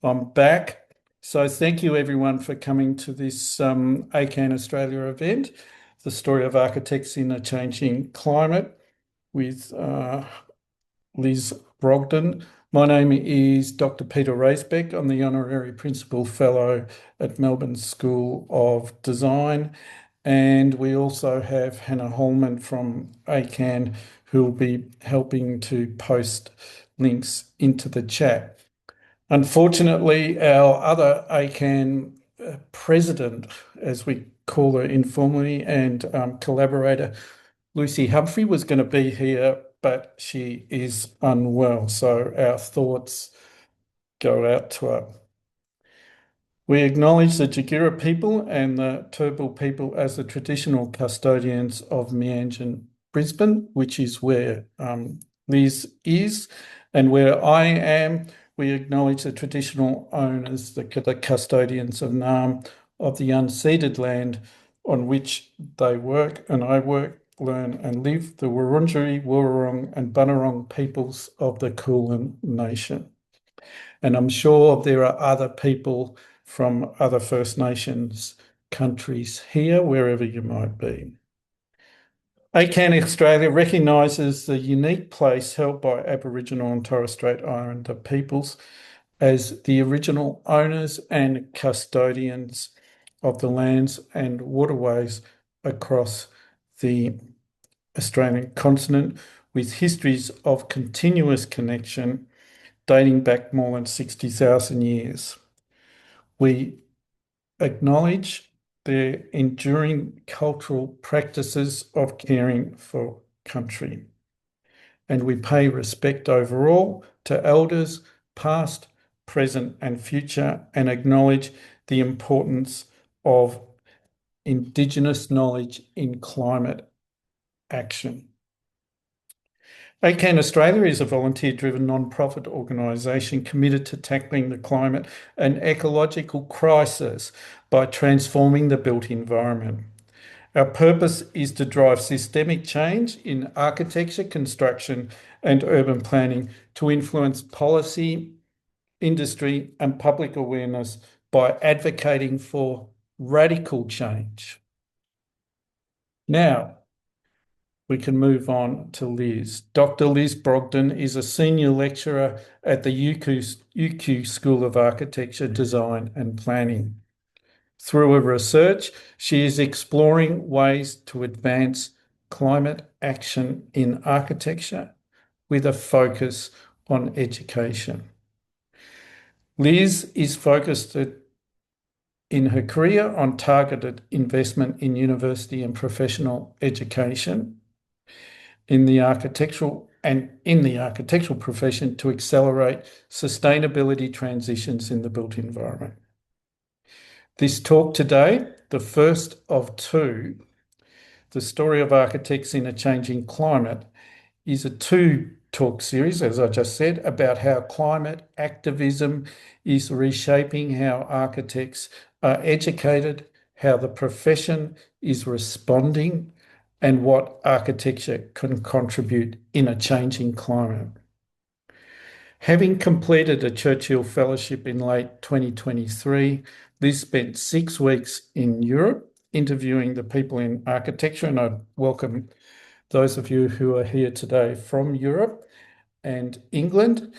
I'm back. So thank you everyone for coming to this ACAN Australia event, the story of architects in a changing climate with Liz Brogden. My name is Dr. Peter Raisbeck. I'm the Honorary Principal Fellow at Melbourne School of Design. And we also have Hannah Holman from ACAN who will be helping to post links into the chat. Unfortunately, our other ACAN president, as we call her informally, and collaborator, Lucy Humphrey, was going to be here, but she is unwell. So our thoughts go out to her. We acknowledge the Jagera people and the Turrbal people as the traditional custodians of Meanjin, Brisbane, which is where Liz is, and where I am. We acknowledge the traditional owners, the custodians of Naarm, of the unceded land on which they work and I work, learn and live, the Wurundjeri, Wurrung and Bunurong peoples of the Kulin Nation. And I'm sure there are other people from other First Nations countries here, wherever you might be. ACAN Australia recognises the unique place held by Aboriginal and Torres Strait Islander peoples as the original owners and custodians of the lands and waterways across the Australian continent, with histories of continuous connection dating back more than 60,000 years. We acknowledge their enduring cultural practices of caring for country, and we pay respect overall to elders, past, present, and future, and acknowledge the importance of Indigenous knowledge in climate action. ACAN Australia is a volunteer-driven non-profit organisation committed to tackling the climate and ecological crisis by transforming the built environment. Our purpose is to drive systemic change in architecture, construction and urban planning to influence policy, industry and public awareness by advocating for radical change. Now, we can move on to Liz. Dr. Liz Brogden is a senior lecturer at the UQ School of Architecture, Design and Planning. Through her research, she is exploring ways to advance climate action in architecture with a focus on education. Liz is focused in her career on targeted investment in university and professional education in the architectural profession to accelerate sustainability transitions in the built environment. This talk today, the first of two, the story of architects in a changing climate, is a two-talk series, as I just said, about how climate activism is reshaping how architects are educated, how the profession is responding, and what architecture can contribute in a changing climate. Having completed a Churchill Fellowship in late 2023, Liz spent 6 weeks in Europe interviewing the people in architecture, and I welcome those of you who are here today from Europe and England,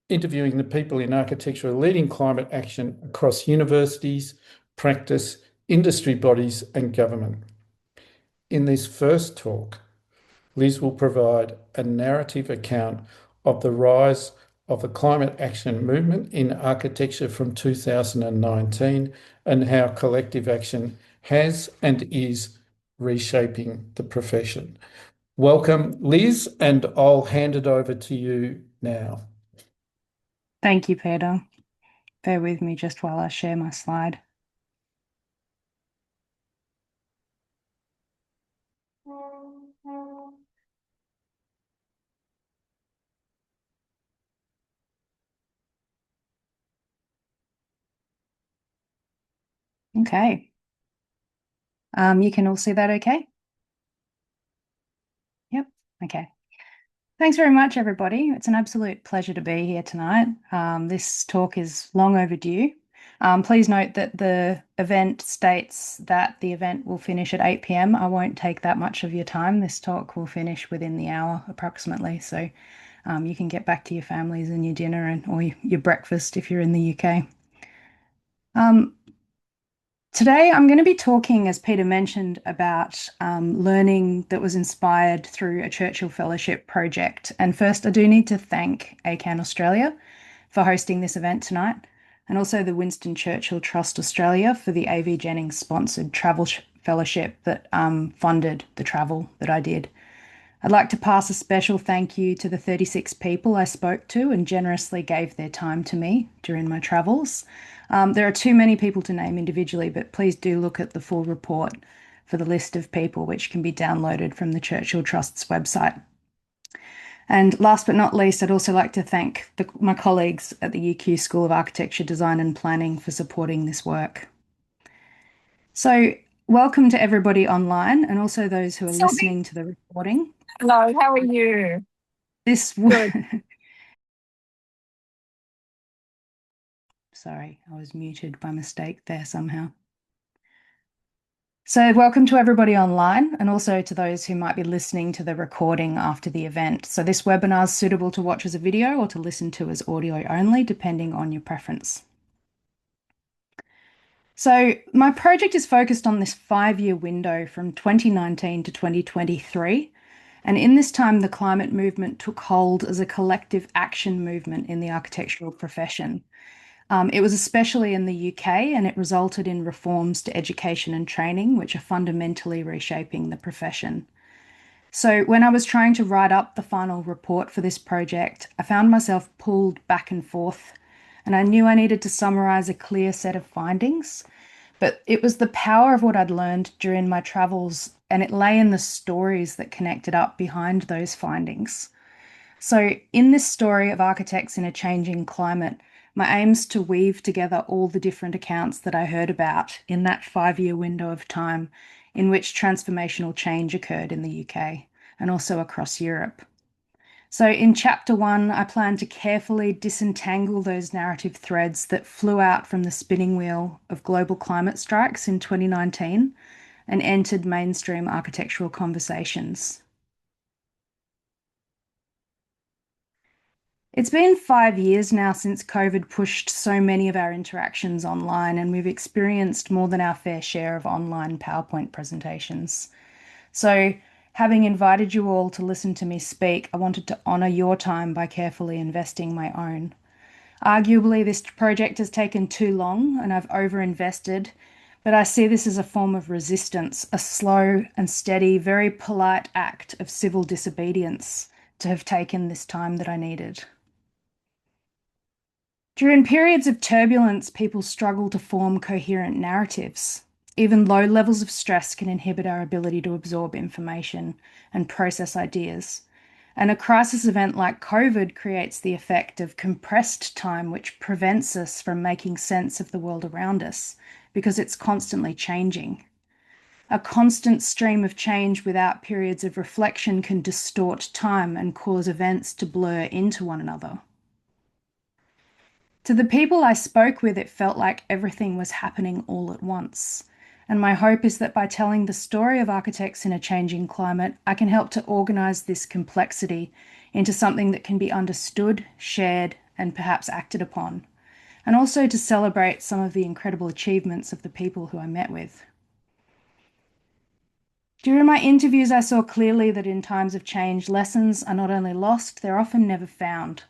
interviewing the people in architecture leading climate action across universities, practice, industry bodies and government. In this first talk, Liz will provide a narrative account of the rise of the climate action movement in architecture from 2019 and how collective action has and is reshaping the profession. Welcome, Liz, and I'll hand it over to you now. Thank you, Peter. Bear with me just while I share my slide. Okay. You can all see that okay? Yep. Okay. Thanks very much, everybody. It's an absolute pleasure to be here tonight. This talk is long overdue. Please note that the event states that the event will finish at 8 p.m. I won't take that much of your time. This talk will finish within the hour approximately. So you can get back to your families and your dinner or your breakfast if you're in the UK. Um, Today, I'm going to be talking, as Peter mentioned, about learning that was inspired through a Churchill Fellowship project. And first, I do need to thank ACAN Australia for hosting this event tonight, and also the Winston Churchill Trust Australia for the AV Jennings sponsored travel fellowship that funded the travel that I did. I'd like to pass a special thank you to the 36 people I spoke to and generously gave their time to me during my travels. There are too many people to name individually, but please do look at the full report for the list of people, which can be downloaded from the Churchill Trust's website. And last but not least, I'd also like to thank my colleagues at the UQ School of Architecture, Design and Planning for supporting this work. So, welcome to everybody online and also those who are Sylvie, listening to the recording. hello, how are you? This Good. Sorry, I was muted by mistake there somehow. So, welcome to everybody online and also to those who might be listening to the recording after the event. So, this webinar is suitable to watch as a video or to listen to as audio only, depending on your preference. So, my project is focused on this 5-year window from 2019 to 2023. And in this time, the climate movement took hold as a collective action movement in the architectural profession. It was especially in the UK, and it resulted in reforms to education and training, which are fundamentally reshaping the profession. So, when I was trying to write up the final report for this project, I found myself pulled back and forth, and I knew I needed to summarize a clear set of findings. But it was the power of what I'd learned during my travels, and it lay in the stories that connected up behind those findings. So, in this story of architects in a changing climate, my aim is to weave together all the different accounts that I heard about in that 5-year window of time in which transformational change occurred in the UK and also across Europe. So, in chapter 1, I plan to carefully disentangle those narrative threads that flew out from the spinning wheel of global climate strikes in 2019 and entered mainstream architectural conversations. It's been 5 years now since COVID pushed so many of our interactions online, and we've experienced more than our fair share of online PowerPoint presentations. So, having invited you all to listen to me speak, I wanted to honour your time by carefully investing my own. Arguably, this project has taken too long and I've overinvested, but I see this as a form of resistance, a slow and steady, very polite act of civil disobedience to have taken this time that I needed. During periods of turbulence, people struggle to form coherent narratives. Even low levels of stress can inhibit our ability to absorb information and process ideas. And a crisis event like COVID creates the effect of compressed time, which prevents us from making sense of the world around us because it's constantly changing. A constant stream of change without periods of reflection can distort time and cause events to blur into one another. To the people I spoke with, it felt like everything was happening all at once. And my hope is that by telling the story of architects in a changing climate, I can help to organise this complexity into something that can be understood, shared, and perhaps acted upon, and also to celebrate some of the incredible achievements of the people who I met with. During my interviews, I saw clearly that in times of change, lessons are not only lost, they're often never found.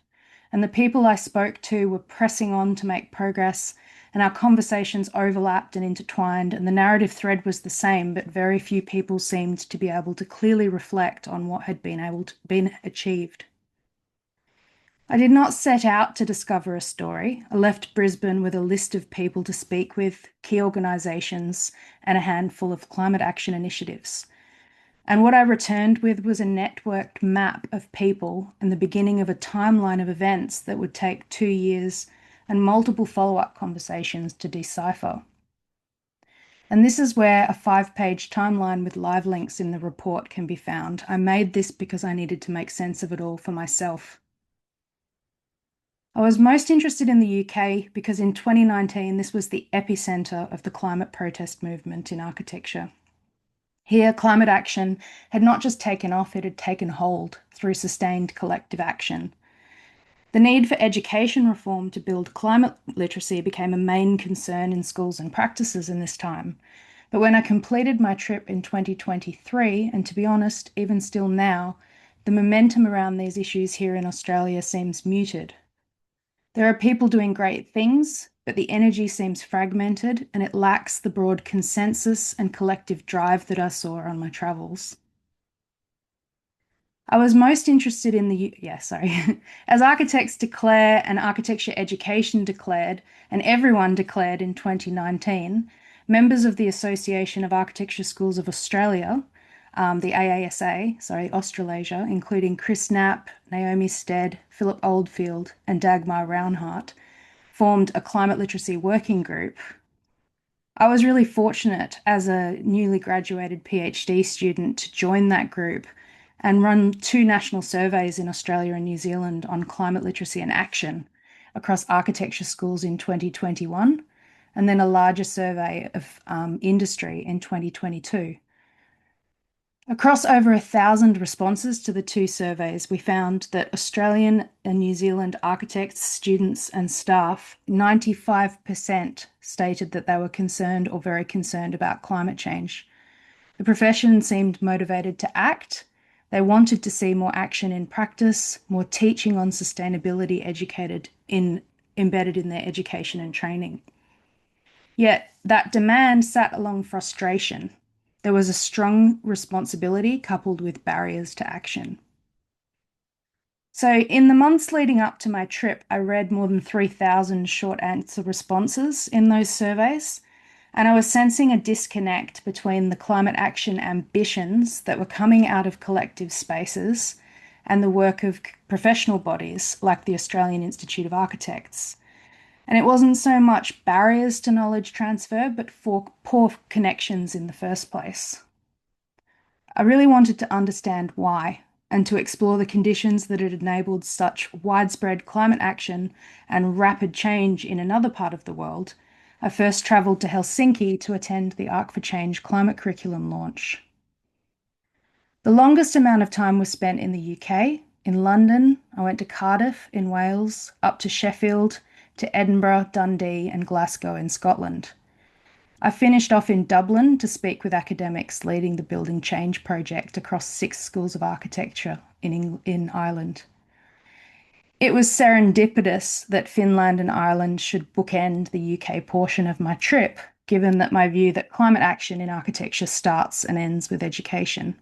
And the people I spoke to were pressing on to make progress, and our conversations overlapped and intertwined, and the narrative thread was the same, but very few people seemed to be able to clearly reflect on what had been achieved. I did not set out to discover a story. I left Brisbane with a list of people to speak with, key organisations, and a handful of climate action initiatives. And what I returned with was a networked map of people and the beginning of a timeline of events that would take 2 years and multiple follow-up conversations to decipher. And this is where a 5-page timeline with live links in the report can be found. I made this because I needed to make sense of it all for myself. I was most interested in the UK because in 2019, this was the epicenter of the climate protest movement in architecture. Here, climate action had not just taken off, it had taken hold through sustained collective action. The need for education reform to build climate literacy became a main concern in schools and practices in this time. But when I completed my trip in 2023, and to be honest, even still now, the momentum around these issues here in Australia seems muted. There are people doing great things, but the energy seems fragmented and it lacks the broad consensus and collective drive that I saw on my travels. I was most interested in as architects declare and architecture education declared, and everyone declared in 2019, members of the Association of Architecture Schools of Australia, the AASA, Australasia, including Chris Knapp, Naomi Stead, Philip Oldfield, and Dagmar Raunhart, formed a climate literacy working group. I was really fortunate as a newly graduated PhD student to join that group and run 2 national surveys in Australia and New Zealand on climate literacy and action across architecture schools in 2021, and then a larger survey of industry in 2022. Across over 1,000 responses to the 2 surveys, we found that Australian and New Zealand architects, students, and staff, 95% stated that they were concerned or very concerned about climate change. The profession seemed motivated to act. They wanted to see more action in practice, more teaching on sustainability embedded in their education and training. Yet that demand sat along frustration. There was a strong responsibility coupled with barriers to action. So in the months leading up to my trip, I read more than 3,000 short answer responses in those surveys, and I was sensing a disconnect between the climate action ambitions that were coming out of collective spaces and the work of professional bodies like the Australian Institute of Architects. And it wasn't so much barriers to knowledge transfer, but for poor connections in the first place. I really wanted to understand why and to explore the conditions that had enabled such widespread climate action and rapid change in another part of the world. I first travelled to Helsinki to attend the Arc for Change climate curriculum launch. The longest amount of time was spent in the UK. In London, I went to Cardiff in Wales, up to Sheffield, to Edinburgh, Dundee, and Glasgow in Scotland. I finished off in Dublin to speak with academics leading the Building Change project across 6 schools of architecture in Ireland. It was serendipitous that Finland and Ireland should bookend the UK portion of my trip, given that my view that climate action in architecture starts and ends with education.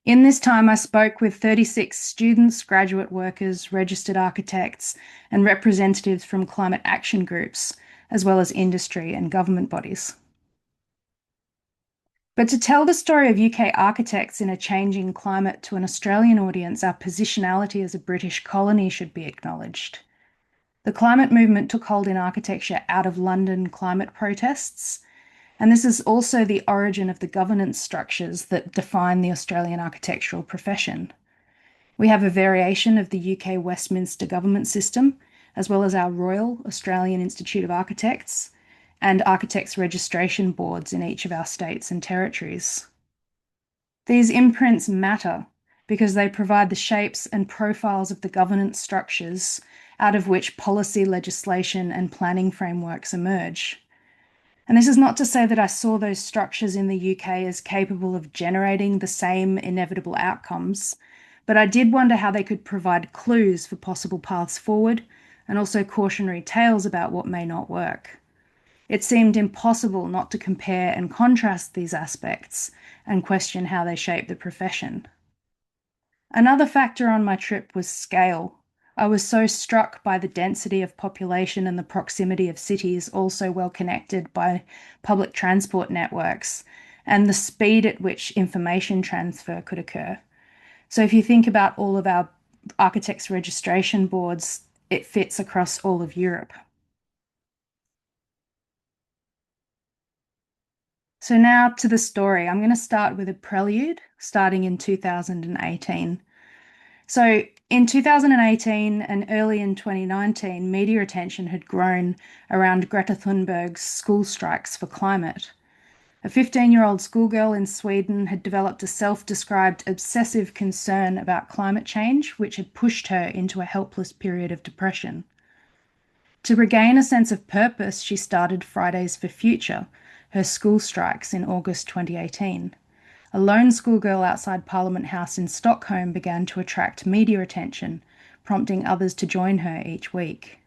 In this time, I spoke with 36 students, graduate workers, registered architects, and representatives from climate action groups, as well as industry and government bodies. But to tell the story of UK architects in a changing climate to an Australian audience, our positionality as a British colony should be acknowledged. The climate movement took hold in architecture out of London climate protests, and this is also the origin of the governance structures that define the Australian architectural profession. We have a variation of the UK Westminster government system, as well as our Royal Australian Institute of Architects and architects' registration boards in each of our states and territories. These imprints matter because they provide the shapes and profiles of the governance structures out of which policy, legislation, and planning frameworks emerge. And this is not to say that I saw those structures in the UK as capable of generating the same inevitable outcomes, but I did wonder how they could provide clues for possible paths forward and also cautionary tales about what may not work. It seemed impossible not to compare and contrast these aspects and question how they shape the profession. Another factor on my trip was scale. I was so struck by the density of population and the proximity of cities, also well connected by public transport networks, and the speed at which information transfer could occur. So if you think about all of our architects' registration boards, it fits across all of Europe. So now to the story. I'm going to start with a prelude starting in 2018. So in 2018 and early in 2019, media attention had grown around Greta Thunberg's school strikes for climate. A 15-year-old schoolgirl in Sweden had developed a self-described obsessive concern about climate change, which had pushed her into a helpless period of depression. To regain a sense of purpose, she started Fridays for Future, her school strikes in August 2018. A lone schoolgirl outside Parliament House in Stockholm began to attract media attention, prompting others to join her each week.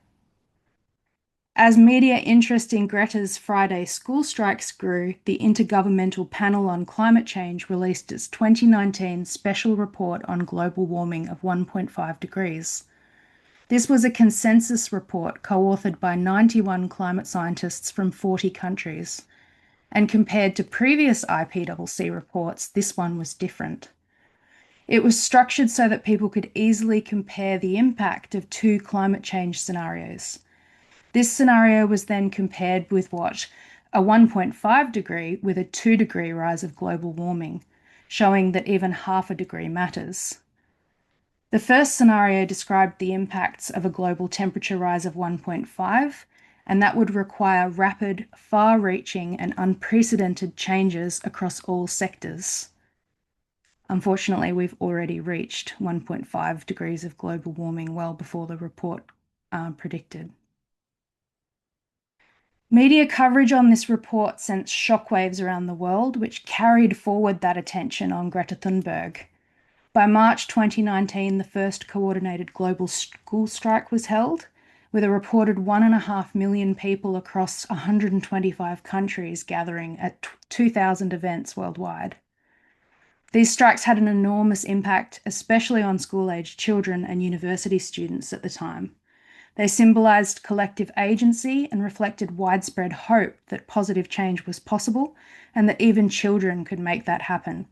As media interest in Greta's Friday school strikes grew, the Intergovernmental Panel on Climate Change released its 2019 special report on global warming of 1.5 degrees. This was a consensus report co-authored by 91 climate scientists from 40 countries. And compared to previous IPCC reports, this one was different. It was structured so that people could easily compare the impact of two climate change scenarios. This scenario was then compared with a 1.5 degree with a 2 degree rise of global warming, showing that even half a degree matters. The first scenario described the impacts of a global temperature rise of 1.5, and that would require rapid, far-reaching and unprecedented changes across all sectors. Unfortunately, we've already reached 1.5 degrees of global warming well before the report predicted. Media coverage on this report sent shockwaves around the world, which carried forward that attention on Greta Thunberg. By March 2019, the first coordinated global school strike was held, with a reported 1.5 million people across 125 countries gathering at 2,000 events worldwide. These strikes had an enormous impact, especially on school-aged children and university students at the time. They symbolised collective agency and reflected widespread hope that positive change was possible and that even children could make that happen.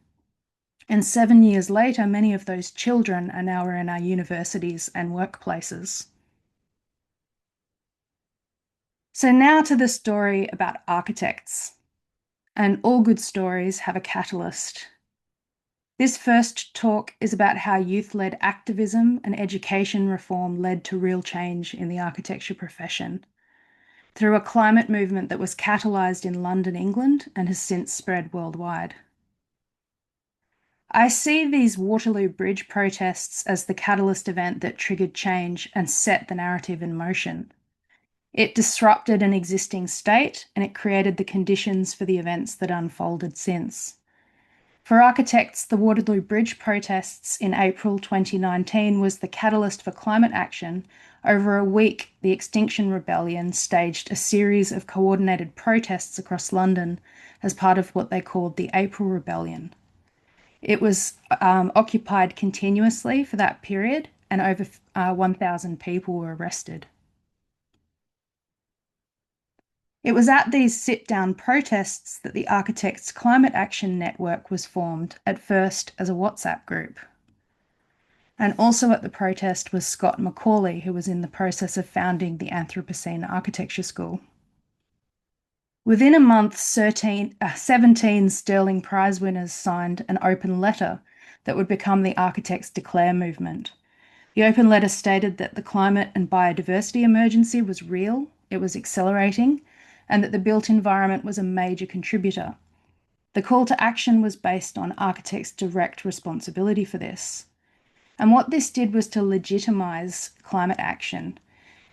And 7 years later, many of those children are now in our universities and workplaces. So now to the story about architects. And all good stories have a catalyst. This first talk is about how youth-led activism and education reform led to real change in the architecture profession, through a climate movement that was catalysed in London, England, and has since spread worldwide. I see these Waterloo Bridge protests as the catalyst event that triggered change and set the narrative in motion. It disrupted an existing state, and it created the conditions for the events that unfolded since. For architects, the Waterloo Bridge protests in April 2019 was the catalyst for climate action. Over a week, the Extinction Rebellion staged a series of coordinated protests across London as part of what they called the April Rebellion. It was occupied continuously for that period, and over 1,000 people were arrested. It was at these sit-down protests that the Architects Climate Action Network was formed, at first as a WhatsApp group. And also at the protest was Scott Macaulay, who was in the process of founding the Anthropocene Architecture School. Within a month, 17 Sterling Prize winners signed an open letter that would become the Architects Declare movement. The open letter stated that the climate and biodiversity emergency was real, it was accelerating, and that the built environment was a major contributor. The call to action was based on architects' direct responsibility for this. And what this did was to legitimise climate action.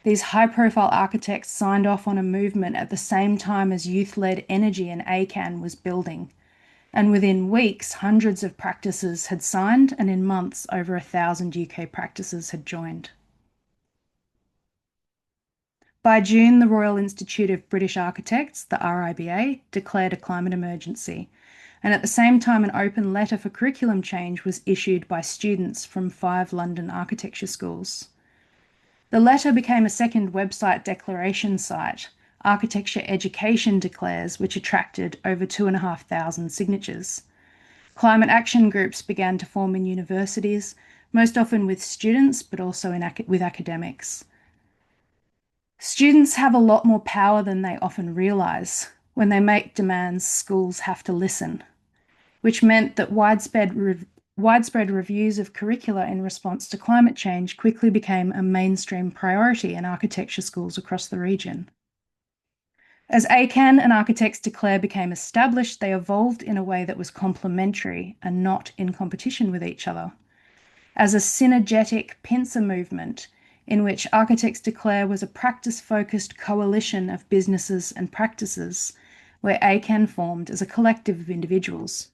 These high-profile architects signed off on a movement at the same time as youth-led energy and ACAN was building. And within weeks, hundreds of practices had signed, and in months, over 1,000 UK practices had joined. By June, the Royal Institute of British Architects, the RIBA, declared a climate emergency. And at the same time, an open letter for curriculum change was issued by students from 5 London architecture schools. The letter became a second website declaration site, Architecture Education Declares, which attracted over 2,500 signatures. Climate action groups began to form in universities, most often with students, but also with academics. Students have a lot more power than they often realise. When they make demands, schools have to listen, which meant that widespread reviews of curricula in response to climate change quickly became a mainstream priority in architecture schools across the region. As ACAN and Architects Declare became established, they evolved in a way that was complementary and not in competition with each other. As a synergetic pincer movement in which Architects Declare was a practice-focused coalition of businesses and practices, where ACAN formed as a collective of individuals.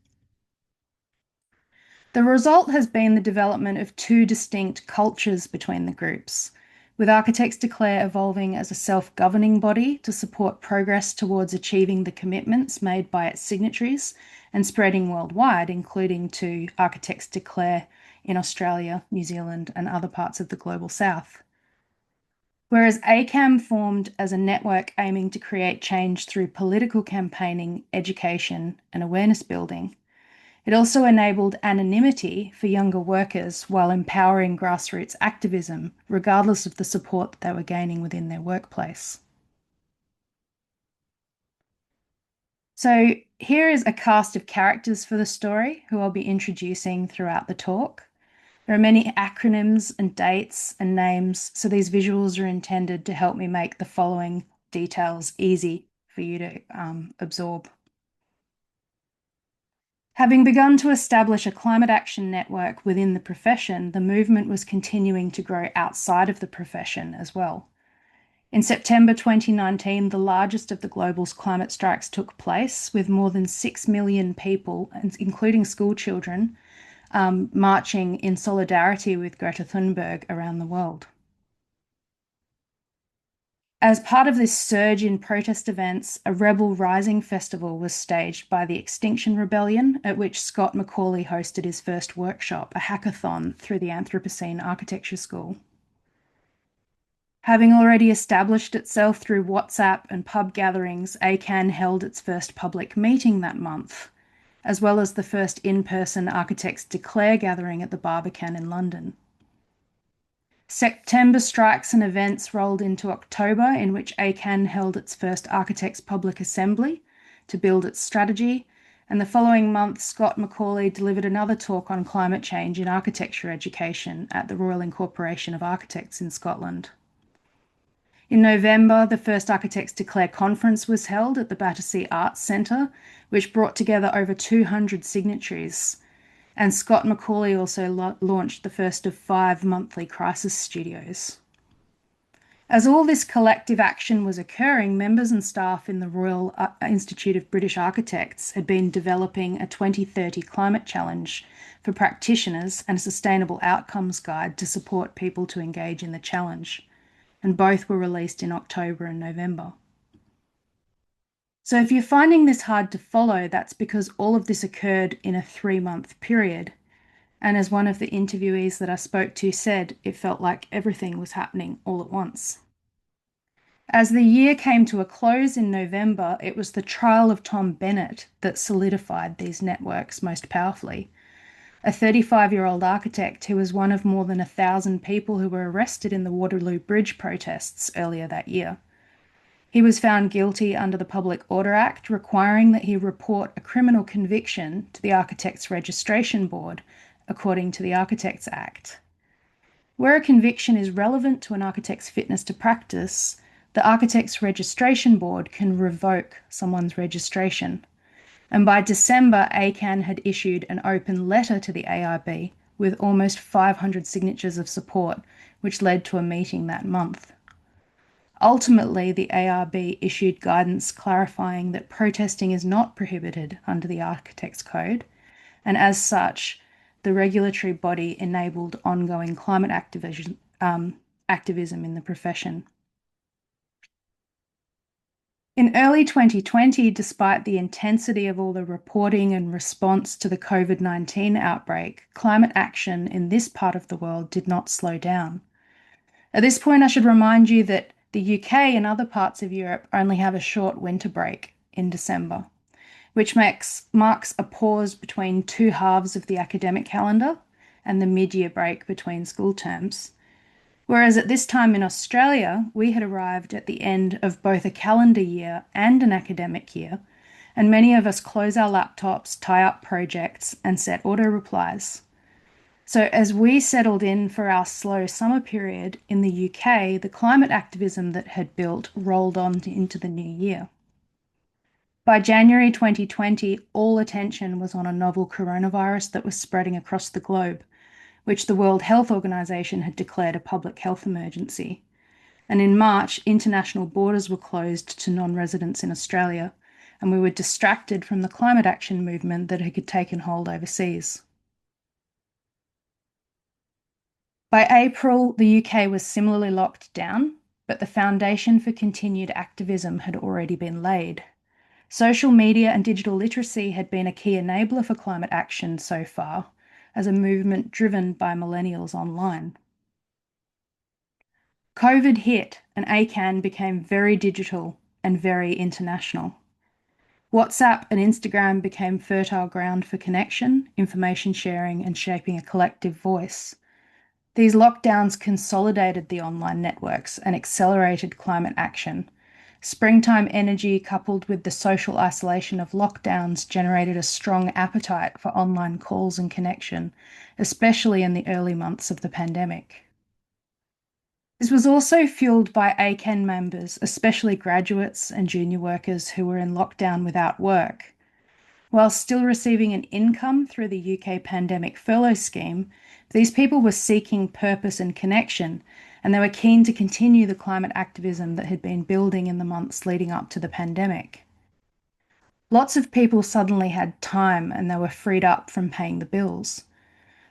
The result has been the development of two distinct cultures between the groups, with Architects Declare evolving as a self-governing body to support progress towards achieving the commitments made by its signatories and spreading worldwide, including to Architects Declare in Australia, New Zealand, and other parts of the global south. Whereas ACAM formed as a network aiming to create change through political campaigning, education, and awareness building, it also enabled anonymity for younger workers while empowering grassroots activism, regardless of the support that they were gaining within their workplace. So here is a cast of characters for the story who I'll be introducing throughout the talk. There are many acronyms and dates and names, so these visuals are intended to help me make the following details easy for you to absorb. Having begun to establish a climate action network within the profession, the movement was continuing to grow outside of the profession as well. In September 2019, the largest of the global climate strikes took place, with more than 6 million people, including school children, marching in solidarity with Greta Thunberg around the world. As part of this surge in protest events, a Rebel Rising festival was staged by the Extinction Rebellion, at which Scott Macaulay hosted his first workshop, a hackathon through the Anthropocene Architecture School. Having already established itself through WhatsApp and pub gatherings, ACAN held its first public meeting that month, as well as the first in-person Architects Declare gathering at the Barbican in London. September strikes and events rolled into October, in which ACAN held its first Architects Public Assembly to build its strategy, and the following month, Scott Macaulay delivered another talk on climate change in architecture education at the Royal Incorporation of Architects in Scotland. In November, the first Architects Declare conference was held at the Battersea Arts Centre, which brought together over 200 signatories. And Scott Macaulay also launched the first of 5 monthly crisis studios. As all this collective action was occurring, members and staff in the Royal Institute of British Architects had been developing a 2030 climate challenge for practitioners and a sustainable outcomes guide to support people to engage in the challenge. And both were released in October and November. So if you're finding this hard to follow, that's because all of this occurred in a 3-month period. And as one of the interviewees that I spoke to said, it felt like everything was happening all at once. As the year came to a close in November, it was the trial of Tom Bennett that solidified these networks most powerfully. A 35-year-old architect who was one of more than 1,000 people who were arrested in the Waterloo Bridge protests earlier that year. He was found guilty under the Public Order Act, requiring that he report a criminal conviction to the Architects Registration Board, according to the Architects Act. Where a conviction is relevant to an architect's fitness to practice, the Architects Registration Board can revoke someone's registration. And by December, ACAN had issued an open letter to the ARB with almost 500 signatures of support, which led to a meeting that month. Ultimately, the ARB issued guidance clarifying that protesting is not prohibited under the Architects Code, and as such, the regulatory body enabled ongoing climate activism in the profession. In early 2020, despite the intensity of all the reporting and response to the COVID-19 outbreak, climate action in this part of the world did not slow down. At this point, I should remind you that the UK and other parts of Europe only have a short winter break in December, which marks a pause between 2 halves of the academic calendar and the mid-year break between school terms. Whereas at this time in Australia, we had arrived at the end of both a calendar year and an academic year, and many of us close our laptops, tie up projects, and set auto replies. So, as we settled in for our slow summer period in the UK, the climate activism that had built rolled on into the new year. By January 2020, all attention was on a novel coronavirus that was spreading across the globe, which the World Health Organization had declared a public health emergency. And in March, international borders were closed to non-residents in Australia, and we were distracted from the climate action movement that had taken hold overseas. By April, the UK was similarly locked down, but the foundation for continued activism had already been laid. Social media and digital literacy had been a key enabler for climate action so far, as a movement driven by millennials online. COVID hit, and ACAN became very digital and very international. WhatsApp and Instagram became fertile ground for connection, information sharing, and shaping a collective voice. These lockdowns consolidated the online networks and accelerated climate action. Springtime energy coupled with the social isolation of lockdowns generated a strong appetite for online calls and connection, especially in the early months of the pandemic. This was also fueled by ACAN members, especially graduates and junior workers who were in lockdown without work. While still receiving an income through the UK pandemic furlough scheme, these people were seeking purpose and connection, and they were keen to continue the climate activism that had been building in the months leading up to the pandemic. Lots of people suddenly had time and they were freed up from paying the bills.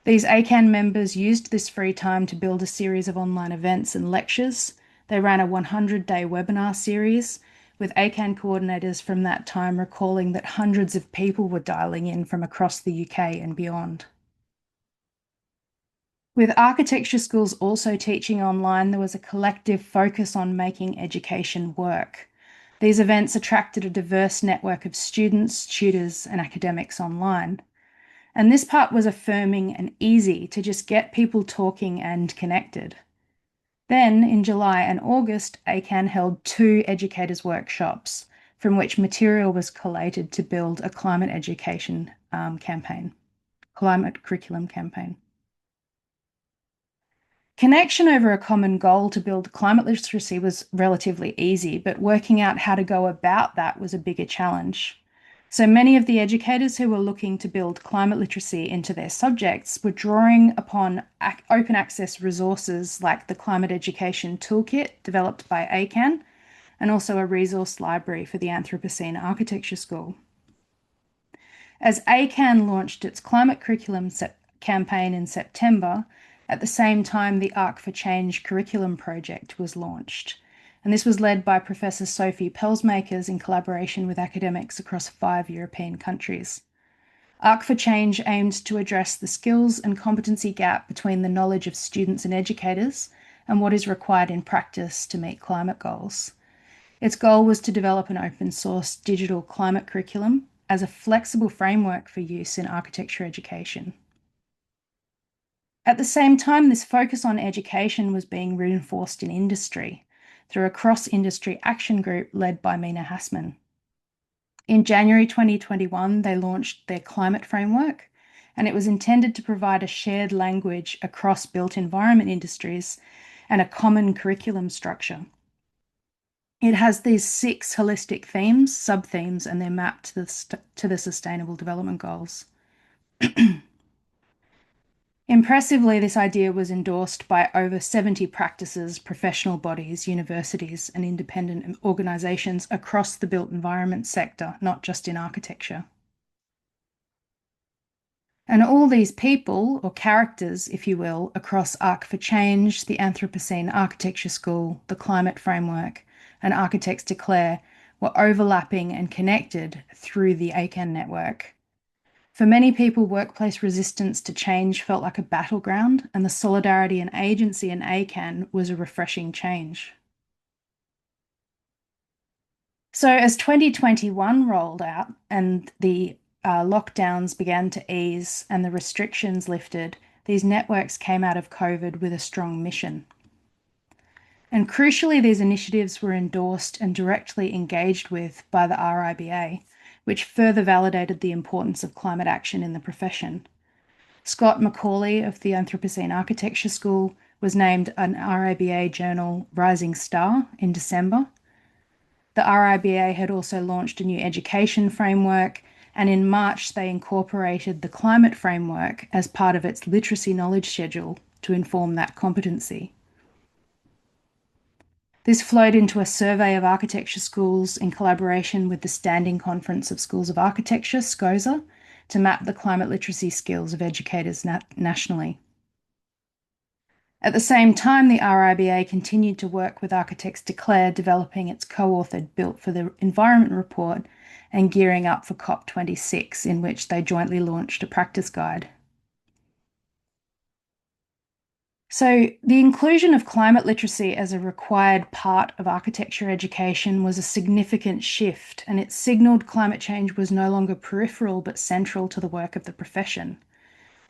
These ACAN members used this free time to build a series of online events and lectures. They ran a 100-day webinar series, with ACAN coordinators from that time recalling that hundreds of people were dialing in from across the UK and beyond. With architecture schools also teaching online, there was a collective focus on making education work. These events attracted a diverse network of students, tutors, and academics online. And this part was affirming and easy to just get people talking and connected. Then, in July and August, ACAN held 2 educators' workshops, from which material was collated to build a climate education climate curriculum campaign. Connection over a common goal to build climate literacy was relatively easy, but working out how to go about that was a bigger challenge. So many of the educators who were looking to build climate literacy into their subjects were drawing upon open access resources like the Climate Education Toolkit developed by ACAN, and also a resource library for the Anthropocene Architecture School. As ACAN launched its climate curriculum campaign in September, at the same time the Arc for Change curriculum project was launched. And this was led by Professor Sophie Pelsmakers in collaboration with academics across 5 European countries. Arc for Change aimed to address the skills and competency gap between the knowledge of students and educators and what is required in practice to meet climate goals. Its goal was to develop an open source digital climate curriculum as a flexible framework for use in architecture education. At the same time, this focus on education was being reinforced in industry through a cross-industry action group led by Mina Hassman. In January 2021, they launched their climate framework, and it was intended to provide a shared language across built environment industries and a common curriculum structure. It has these 6 holistic themes, sub-themes, and they're mapped to the Sustainable Development Goals. Impressively, this idea was endorsed by over 70 practices, professional bodies, universities, and independent organisations across the built environment sector, not just in architecture. And all these people, or characters, if you will, across Arc for Change, the Anthropocene Architecture School, the Climate Framework, and Architects Declare, were overlapping and connected through the ACAN network. For many people, workplace resistance to change felt like a battleground, and the solidarity and agency in ACAN was a refreshing change. So as 2021 rolled out and the lockdowns began to ease and the restrictions lifted, these networks came out of COVID with a strong mission. And crucially, these initiatives were endorsed and directly engaged with by the RIBA, which further validated the importance of climate action in the profession. Scott Macaulay of the Anthropocene Architecture School was named an RIBA Journal Rising Star in December. The RIBA had also launched a new education framework, and in March they incorporated the climate framework as part of its literacy knowledge schedule to inform that competency. This flowed into a survey of architecture schools in collaboration with the Standing Conference of Schools of Architecture, SCOSA, to map the climate literacy skills of educators nationally. At the same time, the RIBA continued to work with Architects Declare, developing its co-authored Built for the Environment report and gearing up for COP26, in which they jointly launched a practice guide. So the inclusion of climate literacy as a required part of architecture education was a significant shift, and it signalled climate change was no longer peripheral but central to the work of the profession.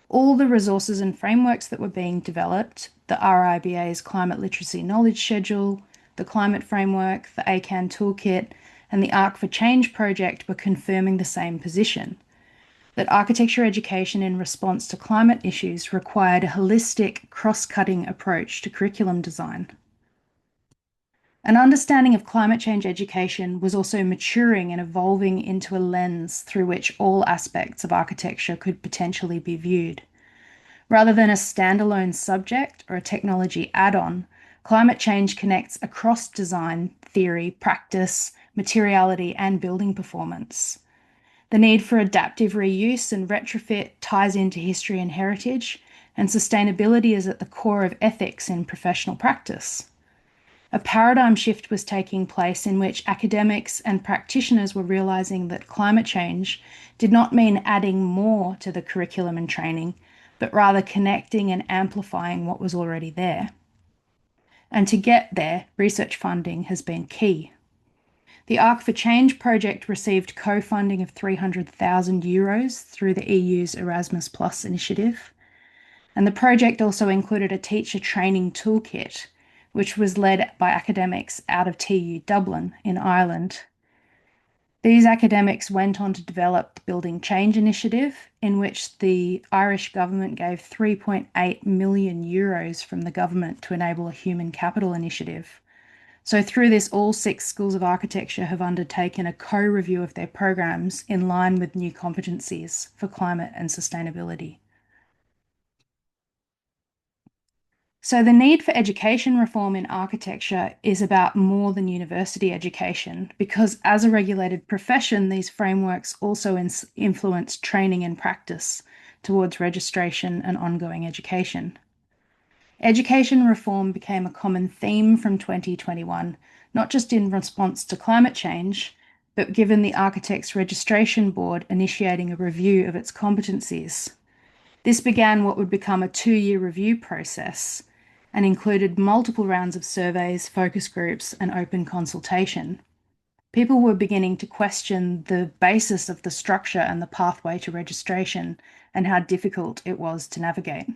All the resources and frameworks that were being developed, the RIBA's Climate Literacy Knowledge Schedule, the Climate Framework, the ACAN Toolkit, and the Arc for Change project were confirming the same position, that architecture education in response to climate issues required a holistic, cross-cutting approach to curriculum design. An understanding of climate change education was also maturing and evolving into a lens through which all aspects of architecture could potentially be viewed. Rather than a standalone subject or a technology add-on, climate change connects across design, theory, practice, materiality, and building performance. The need for adaptive reuse and retrofit ties into history and heritage, and sustainability is at the core of ethics in professional practice. A paradigm shift was taking place in which academics and practitioners were realizing that climate change did not mean adding more to the curriculum and training, but rather connecting and amplifying what was already there. And to get there, research funding has been key. The Arc for Change project received co-funding of €300,000 through the EU's Erasmus Plus initiative. And the project also included a teacher training toolkit, which was led by academics out of TU Dublin in Ireland. These academics went on to develop the Building Change initiative, in which the Irish government gave €3.8 million from the government to enable a human capital initiative. So through this, all 6 schools of architecture have undertaken a co-review of their programs in line with new competencies for climate and sustainability. So the need for education reform in architecture is about more than university education, because as a regulated profession, these frameworks also influence training and practice towards registration and ongoing education. Education reform became a common theme from 2021, not just in response to climate change, but given the Architects Registration Board initiating a review of its competencies. This began what would become a 2-year review process and included multiple rounds of surveys, focus groups, and open consultation. People were beginning to question the basis of the structure and the pathway to registration and how difficult it was to navigate.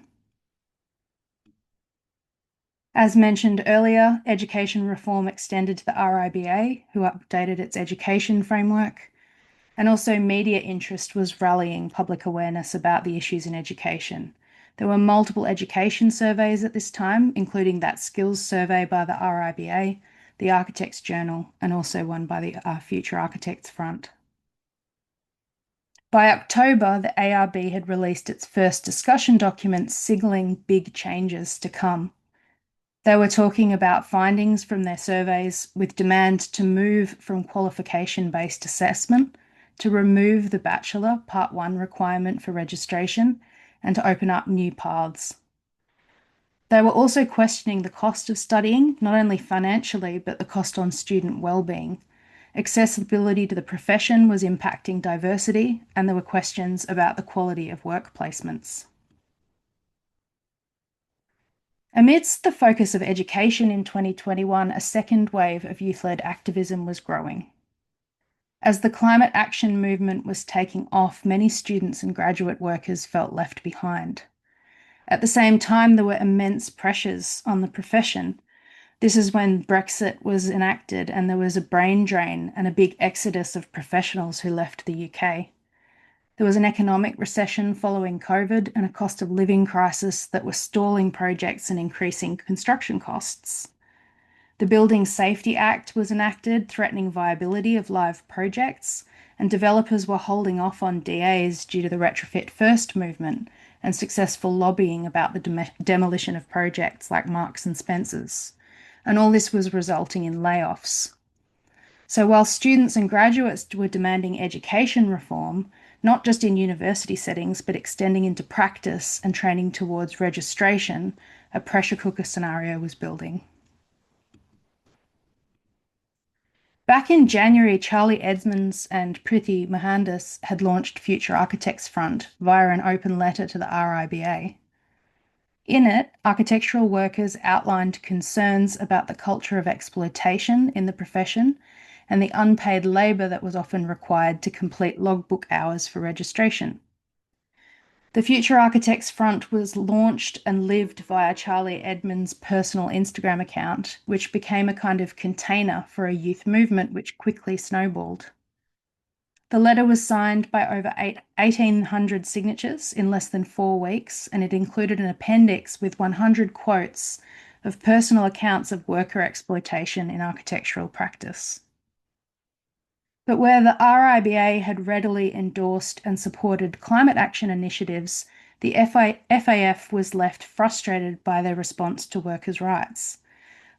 As mentioned earlier, education reform extended to the RIBA, who updated its education framework, and also media interest was rallying public awareness about the issues in education. There were multiple education surveys at this time, including that skills survey by the RIBA, the Architects Journal, and also one by the Future Architects Front. By October, the ARB had released its first discussion document signaling big changes to come. They were talking about findings from their surveys with demand to move from qualification-based assessment to remove the Bachelor Part 1 requirement for registration and to open up new paths. They were also questioning the cost of studying, not only financially, but the cost on student well-being. Accessibility to the profession was impacting diversity, and there were questions about the quality of work placements. Amidst the focus of education in 2021, a second wave of youth-led activism was growing. As the climate action movement was taking off, many students and graduate workers felt left behind. At the same time, there were immense pressures on the profession. This is when Brexit was enacted and there was a brain drain and a big exodus of professionals who left the UK. There was an economic recession following COVID and a cost of living crisis that were stalling projects and increasing construction costs. The Building Safety Act was enacted, threatening viability of live projects, and developers were holding off on DAs due to the Retrofit First movement and successful lobbying about the demolition of projects like Marks and Spencer's. And all this was resulting in layoffs. So while students and graduates were demanding education reform, not just in university settings, but extending into practice and training towards registration, a pressure cooker scenario was building. Back in January, Charlie Edmonds and Prithi Mohandas had launched Future Architects Front via an open letter to the RIBA. In it, architectural workers outlined concerns about the culture of exploitation in the profession and the unpaid labour that was often required to complete logbook hours for registration. The Future Architects Front was launched and lived via Charlie Edmonds' personal Instagram account, which became a kind of container for a youth movement which quickly snowballed. The letter was signed by over 1,800 signatures in less than 4 weeks, and it included an appendix with 100 quotes of personal accounts of worker exploitation in architectural practice. But where the RIBA had readily endorsed and supported climate action initiatives, the FAF was left frustrated by their response to workers' rights.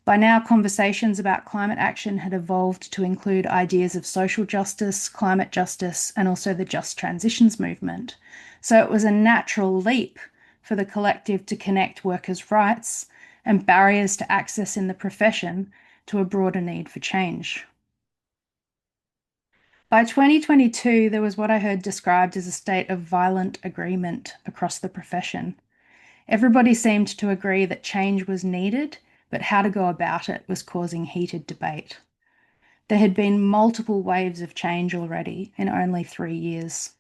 By now, conversations about climate action had evolved to include ideas of social justice, climate justice, and also the just transitions movement. So it was a natural leap for the collective to connect workers' rights and barriers to access in the profession to a broader need for change. By 2022, there was what I heard described as a state of violent agreement across the profession. Everybody seemed to agree that change was needed, but how to go about it was causing heated debate. There had been multiple waves of change already in only 3 years.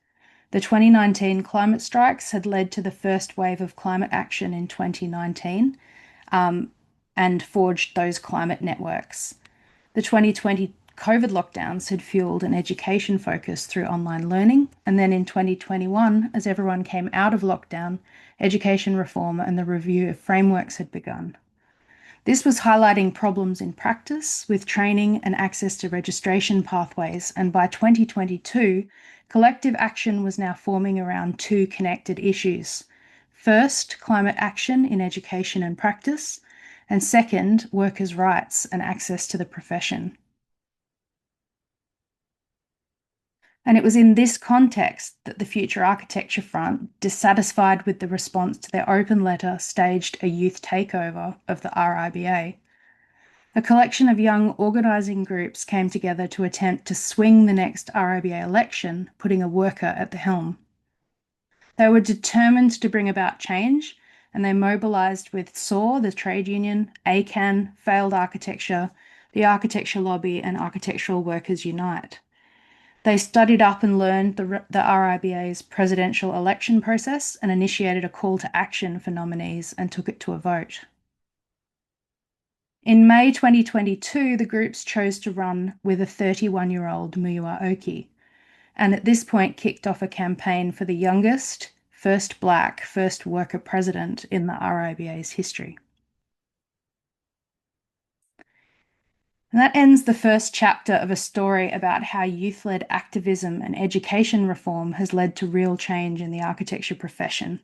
The 2019 climate strikes had led to the first wave of climate action in 2019 and forged those climate networks. The 2020 COVID lockdowns had fueled an education focus through online learning, and then in 2021, as everyone came out of lockdown, education reform and the review of frameworks had begun. This was highlighting problems in practice with training and access to registration pathways, and by 2022, collective action was now forming around 2 connected issues. First, climate action in education and practice, and second, workers' rights and access to the profession. And it was in this context that the Future Architecture Front, dissatisfied with the response to their open letter, staged a youth takeover of the RIBA. A collection of young organising groups came together to attempt to swing the next RIBA election, putting a worker at the helm. They were determined to bring about change, and they mobilised with SAW, the trade union, ACAN, Failed Architecture, the Architecture Lobby, and Architectural Workers Unite. They studied up and learned the RIBA's presidential election process and initiated a call to action for nominees and took it to a vote. In May 2022, the groups chose to run with a 31-year-old Muyiwa Oki, and at this point kicked off a campaign for the youngest, first Black, first worker president in the RIBA's history. And that ends the first chapter of a story about how youth-led activism and education reform has led to real change in the architecture profession.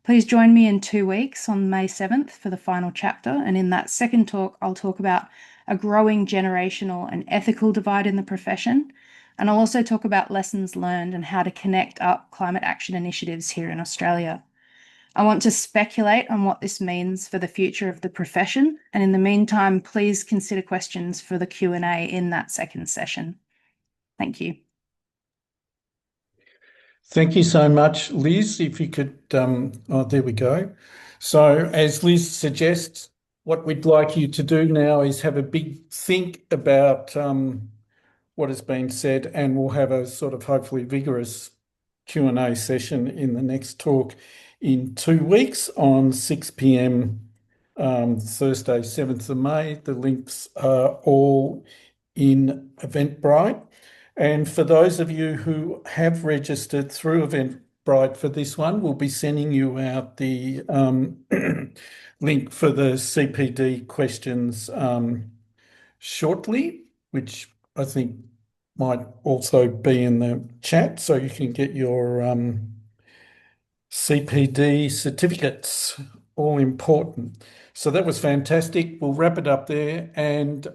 Please join me in 2 weeks on May 7th for the final chapter, and in that second talk, I'll talk about a growing generational and ethical divide in the profession, and I'll also talk about lessons learned and how to connect up climate action initiatives here in Australia. I want to speculate on what this means for the future of the profession, and in the meantime, please consider questions for the Q&A in that second session. Thank you. Thank you so much, Liz. If you could, there we go. So as Liz suggests, what we'd like you to do now is have a big think about what has been said, and we'll have a sort of hopefully vigorous Q&A session in the next talk in 2 weeks on 6 p.m. Thursday, 7th of May. The links are all in Eventbrite. And for those of you who have registered through Eventbrite for this one, we'll be sending you out the link for the CPD questions shortly, which I think might also be in the chat, so you can get your CPD certificates, all important. So that was fantastic. We'll wrap it up there, and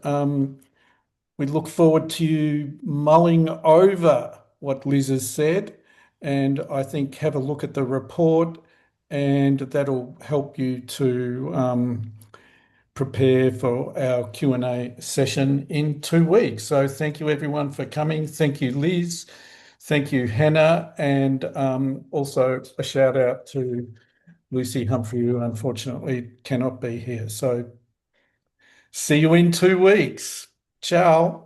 we look forward to you mulling over what Liz has said, and I think have a look at the report, and that'll help you to prepare for our Q&A session in 2 weeks. So thank you everyone for coming. Thank you, Liz. Thank you, Hannah. And also a shout out to Lucy Humphrey, who unfortunately cannot be here. So see you in 2 weeks. Ciao.